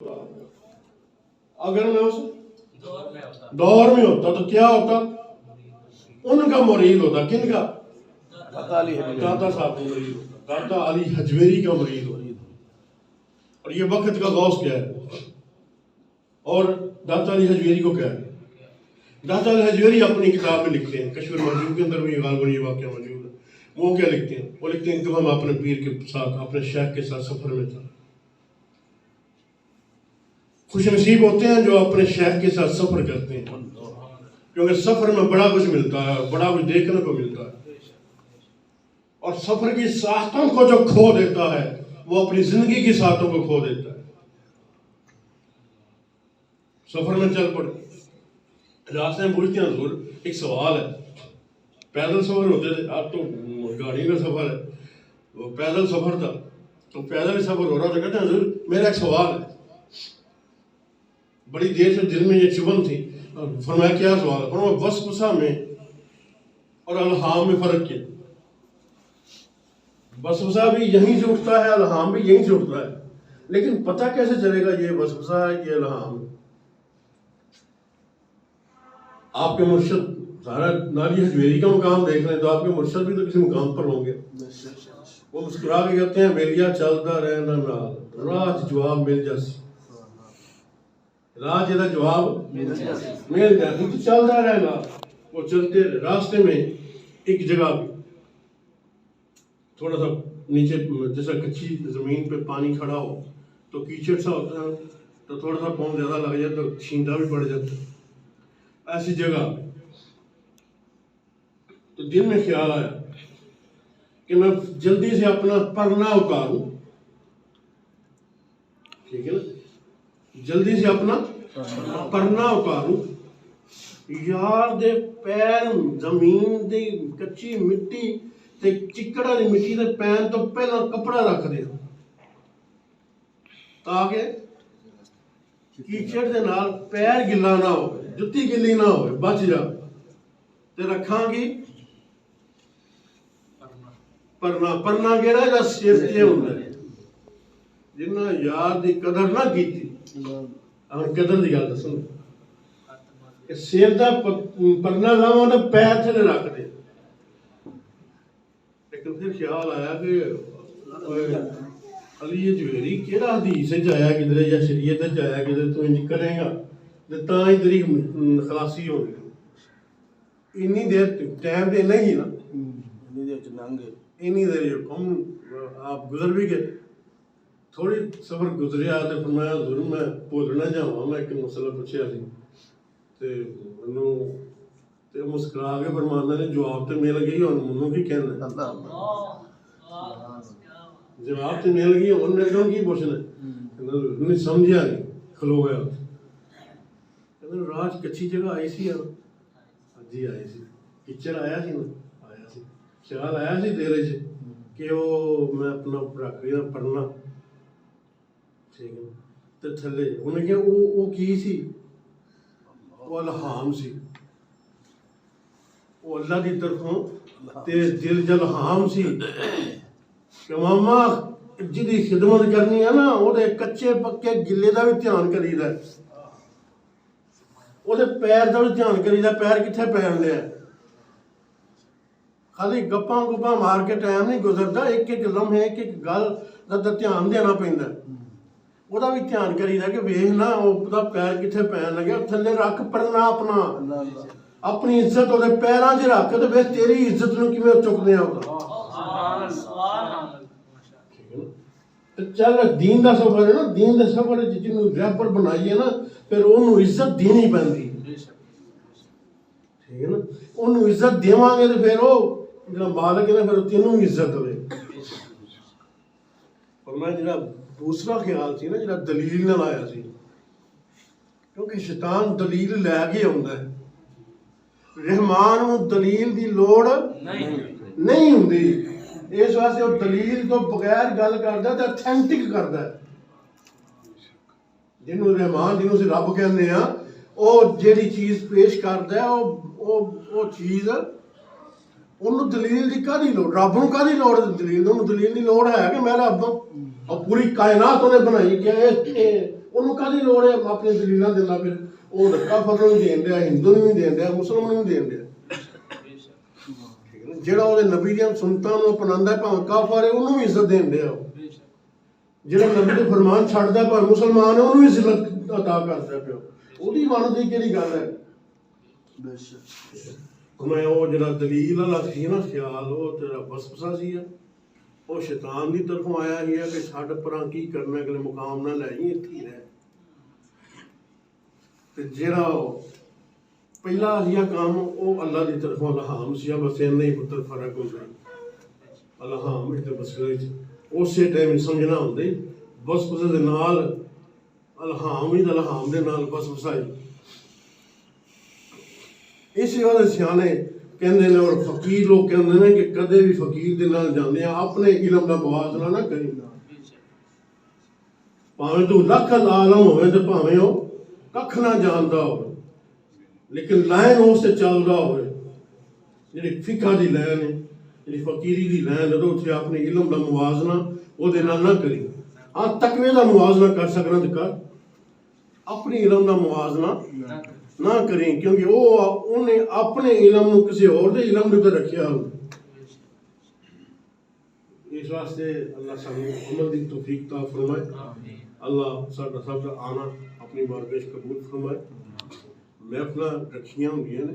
اگر میں اس دور میں ہوتا تو کیا ہوتا؟ ان کا مرید ہوتا. کن کا؟ داتا صاحب کا مرید ہوتا, داتا علی حجویری کا مرید ہوتا. اور یہ وقت کا غوث کیا ہے اور داتا علی حجویری کو کیا ہے؟ داتا علی حجویری اپنی کتاب میں لکھتے ہیں, کشف المحجوب کے اندر بھی غالباً یہ واقعہ موجود ہے. وہ کیا لکھتے ہیں؟ وہ لکھتے ہیں کہ ہم اپنے پیر کے ساتھ, اپنے شیخ کے ساتھ سفر میں تھا. خوش نصیب ہوتے ہیں جو اپنے شیخ کے ساتھ سفر کرتے ہیں, کیونکہ سفر میں بڑا کچھ ملتا ہے, بڑا کچھ دیکھنے کو ملتا ہے. اور سفر کی ساختوں کو جو کھو دیتا ہے وہ اپنی زندگی کی ساختوں کو کھو دیتا ہے. سفر میں چل پڑے, راستے میں پوچھتے ہیں حضور ایک سوال ہے, پیدل سفر ہوتے تھے, اب تو گاڑی کا سفر ہے, وہ پیدل سفر تھا تو پیدل سفر ہو رہا تھا. کہتے ہیں حضور میرا ایک سوال ہے. بڑی دیر سے دل میں یہ چبن تھی. فرمایا کیا سوال ہے؟ فرمایا وسوسہ میں اور الہام میں فرق کیا؟ وسوسہ بھی یہیں سے اٹھتا ہے, الہام بھی یہیں سے اٹھتا ہے, لیکن پتہ کیسے چلے گا یہ وسوسہ ہے یہ الہام ہے؟ آپ کے مرشد سارا نالی حجویری کا مقام دیکھ رہے ہیں تو آپ کے مرشد بھی تو کسی مقام پر ہوں گے. وہ مسکرا کے کہتے ہیں بیلیا چلتا رہنا نال راج جواب مل جاسی. راج یہ جواب مل جائے تو چلتا رہنا. وہ چلتے راستے میں ایک جگہ بھی تھوڑا سا نیچے جیسا کچی زمین پہ پانی کھڑا ہو تو کیچڑ سا ہوتا ہے, تو تھوڑا سا پاؤں زیادہ لگ جائے تو چھینٹا بھی پڑ جاتا ہے. ایسی جگہ تو دل میں خیال آیا کہ میں جلدی سے اپنا پرنا اتاروں, ٹھیک ہے نا, جلدی سے اپنا پرنا اتاروں. یار دے پیر زمین دی کچی مٹی تے چکڑا دی مٹی دے پین تو پہلا کپڑا رکھ دے تاکہ کیچڑ دے نال پیر گلا نہ ہو, جتی گلی نہ ہو, بچ جا. تے رکھاں گی پرنا. پرنا کہڑا جا سر تے ہوندا ہے, جنہاں یار دی قدر نہ کیتی. ہن قدر دی گل دسو, کہ سر دا پرنا لاواں تے پیر تھلے رکھ دے. لیکن پھر خیال آیا کہ علی حجویری کیڑا حدیث وچ آیا کدھر یا شریعت وچ آیا کدھر تو انج کرے گا تے تاں ہی تیری خلاصی ہونی. اینی دیر ٹائم تے نہیں نا, اینی دیر حکم آپ گزر بھی گئے. تھوڑی سفر گزریا تے فرمایا حضور میں بھول نہ جاواں, میں ایک مسئلہ پوچھیا سی تے انہوں تے مسکرا کے فرمانا نے جواب تے مل گئی, ہن منوں کی کہنا جواب تے مل گئی, ہن میں کی پوچھنا نہیں سمجھیا نہیں, کھلو گیا. کہنا راج کچھی جگہ آئی سی. جی آئی سی. کچڑ آیا سی نا, آیا سی. خیال آیا سی دل وچ کہ وہ میں اپنا رکھ لیا پڑھنا, ٹھیک ہے, تے تھلے انہیں کہا وہ کی سی, وہ الہام سی, وہ اللہ کی طرفوں تے دل جل ہام سی کہ ماما جدی خدمت کرنی ہے نا وہ کچے پکے گلے دا بھی دھیان کری دا, وہ پیر دا بھی دھیان کری دا, پیر کتھے پہن لیا. خالی گپاں گپاں مار کے ٹائم نہیں گزرتا, ایک ایک لمحے ایک ایک گل دا دھیان دینا پیندا. وہ بھی دھیان کری دا کہ ویکھنا وہ پیر کتھے پہن لگے, تھلے رکھ پڑنا اپنا, اپنی عزت وہ پیراں 'چ رکھ تے ویکھ تیری عزت نوں کیویں چکدے آ. چل دین دا سفر ہے نا, دین دے سفر جنوں رہبر بنائیے نا پھر انہوں عزت دینی پیندی, ٹھیک ہے نا. انہوں عزت دیواں گے تے پھر وہ جڑا مالک ہے نا پھر تینوں عزت ہوے. اور میں جڑا دوسرا خیال سی نا جڑا دلیل نہ لایا سی, کیونکہ شیطان دلیل لے کے آوندا ہے, رحمان نوں دلیل دی لوڑ نہیں ہوندی. اس واسطے وہ دلیل تو بغیر گل کردا تے اتھینٹک کردا ہے. جنوں رحمان جنوں سے رب کہندے ہاں, وہ جیڑی چیز پیش کردا ہے وہ چیز انہوں دلیل دی کدی لوڑ, رب نوں کدی لوڑ دلیل دی, انہوں دلیل دی لوڑ ہے کہ میں رب ہوں اور پوری کائنات انہیں بنائی کہ انہوں کدی لوڑ ہے اپنی دلیلاں دینا پھر وہ کافر نوں دین دیا ہندو نوں بھی دین دیا مسلمان نوں بھی دین دیا جڑا وہ نبی دیاں سنتاں نوں اپناندا ہے بھاویں کافر ہے انہوں بھی عزت دین دیا جڑا نبی دے فرمان چھڑدا ہے بھاویں مسلمان ہے انہوں بھی ذلت عطا کردا پیا وہی مانو دی کیڑی گل ہے بے شک میں وہ جڑا دلیل والا سی نا خیال وہ تیرا وسوسہ سی وہ شیطان دی طرفوں آیا ہی ہے کہ چھڈ پراں کی کرنا اگلے مقام نہ لے جی اتھی رہ تے جڑا پہلا ہیا کام وہ اللہ دی طرفوں الہام سی بس این نہیں پتر فرق ہو گئی الہام تے بس اسی ٹائم سمجھنا ہوندی وسوسے دے نال الہام ہی الہام دے نال وسوسہ ہی اسی وجہ سیانے کہندے نے اور فقیر لوگ کہندے نے کہ کدے بھی فقیر دے نال جاندے ہیں اپنے علم دا موازنہ نہ کریں پاویں تو لکھ عالم ہوئے تے پاویں او ککھ نہ جاندا ہوئے لیکن لائن اس سے چلدا ہوئے جڑی فقہ دی لائن ہے جڑی فقیری دی لائن ہے تو اتھے اپنے علم دا موازنہ او دے نال نہ کریں ہاں تقوی دا موازنہ کر سکنا تے کر اپنی علم دا موازنہ نہ کریں کیونکہ وہ انہیں اپنے علم نو کسی اور دے علم دے تے رکھیا ہو اس واسطے اللہ سانو عمل دی توفیق عطا فرمائے اللہ ساڈا سب دا آنا اپنی بارگاہ قبول فرمائے محفلاں رکھیاں ہوندیاں نے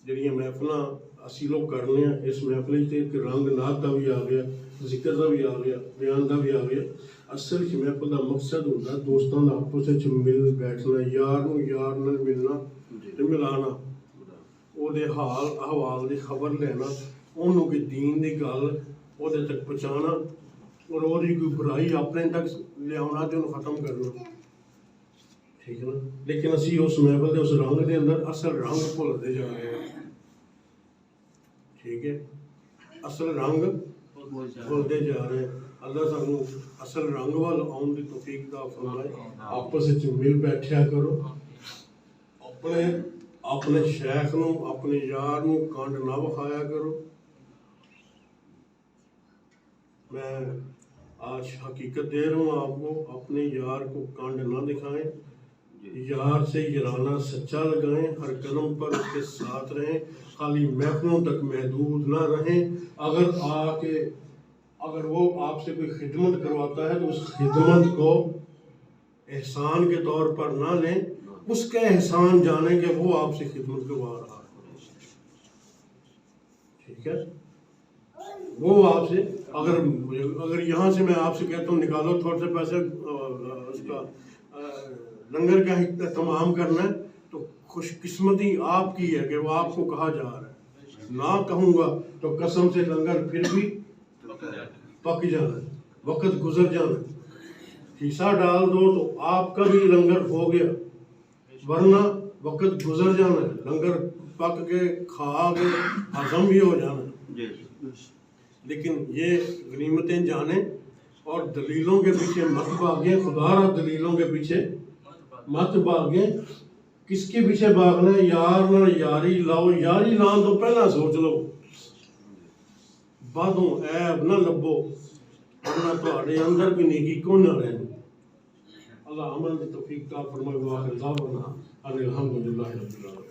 جڑیاں محفلاں اسی لوگ کرنے ہیں اس محفل تے ایک رنگ نات دا بھی آ گیا ذکر دا بھی آ گیا بیان دا بھی آ گیا اصل کی محفل دا مقصد ہوتا ہے دوستان دا آپس وچ مل بیٹھنا یار نوں یار نال ملنا تے ملانا او دے حال احوال دی خبر لینا اونوں کوئی دین دی گل او دے تک پہنچانا اور او دی کوئی برائی اپنے تک لے آنا تے اونوں ختم کرنا ٹھیک ہے نا لیکن اسی اس محفل دے اس رنگ دے اندر اصل رنگ بھولتے جا رہے ہیں ٹھیک ہے اصل رنگ بھولتے جا رہے ہیں اللہ سانو اصل رنگ وال آن دی توفیق عطا فرمائے آپس وچ مل بیٹھیا کرو اپنے شیخ نو اپنے یار نو کنڈ نہ وکھایا کرو میں آج حقیقت دے رہا ہوں آپ کو اپنے یار کو کنڈ نہ دکھائیں یار سے یارانہ سچا لگائیں ہر قدم پر اس کے ساتھ رہیں خالی محفلوں تک محدود نہ رہیں اگر وہ آپ سے کوئی خدمت کرواتا ہے تو اس خدمت کو احسان کے طور پر نہ لیں اس کا احسان جانیں کہ وہ آپ سے خدمت کروا رہا ہے ٹھیک ہے وہ آپ سے اگر یہاں سے میں آپ سے کہتا ہوں نکالو تھوڑے سے پیسے اس کا لنگر کا اہتمام کرنا ہے تو خوش قسمتی آپ کی ہے کہ وہ آپ کو کہا جا رہا ہے نہ کہوں گا تو قسم سے لنگر پھر بھی پک جانا ہے وقت گزر جانا ہے حصہ ڈال دو تو آپ کا بھی لنگر ہو گیا ورنہ وقت گزر جانا ہے لنگر پک کے کھا کے ہضم بھی ہو جانا ہے لیکن یہ غنیمتیں جانیں اور دلیلوں کے پیچھے مت بھاگیں خدا را دلیلوں کے پیچھے مت بھاگیں کس کے پیچھے بھاگنا ہے یار نہ یاری لاؤ یاری لان تو پہلا سوچ لو بعدوں عیب نہ لبو ورنہ تہاڈے اندر بھی نیکی کون نہ رہے اللہ عمل کی توفیق عطا فرمائے واخر دعوانا الحمدللہ رب العالمین